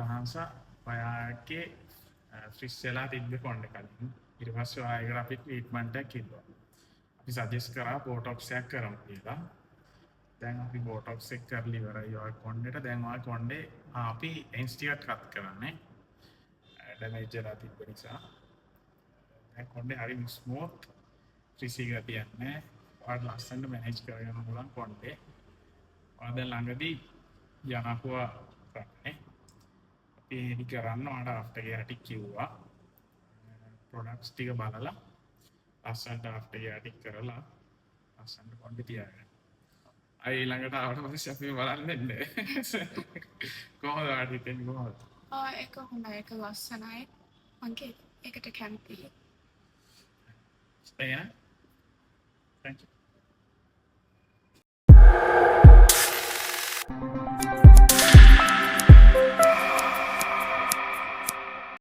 ලහන්ස ඔයාගේ ෆ්‍රිස් වෙලා තිබ්බ කොණ්ඩ කලින් ඊට පස්සේ ඔයාලට අපි ට්‍රීට්මන්ට් එකක් කිව්වා. අපි සජෙස්ට් කරා බෝටොක්ස් එකක් කරමු කියලා. දැන් අපි බෝටොක්ස් එක කරලා ඉවරයි ඔය කොණ්ඩේට. දැන් ඔය කොණ්ඩේ අපි එන්ස් ටිකක් කට් කරන්නේ. ඩැමේජ් වෙලා තිබ්බ නිසා. දැන් කොණ්ඩේ හරිම ස්මූත් ෆ්‍රිසි ගතියක් නැහැ. ඔයාලට ලස්සනට මැනේජ් කරගන්න පුළුවන් කොණ්ඩේ. ඔයා දැන් ළඟදී යනකුවා කරන්නේ. අපි ඒක කරන්න ඔයාලට ආෆ්ටර් කෙයාර් ටික කිව්වා. ප්‍රොඩක්ට්ස් ටික බලලා ලස්සනට ආෆ්ටර් කෙයාර් ටික කරලා ලස්සනට කොණ්ඩේ තියාගන්න. අය ළඟට ආවට පස්සේ අපි බලන්න දෙන්නේ. කොහොමද ඔයාලට හිතෙන්නේ කොහොමද? ඒක හොඳයි. ඒක ලස්සනයි. මගේ ඒකට කැමතියි. Yeah. Thank you.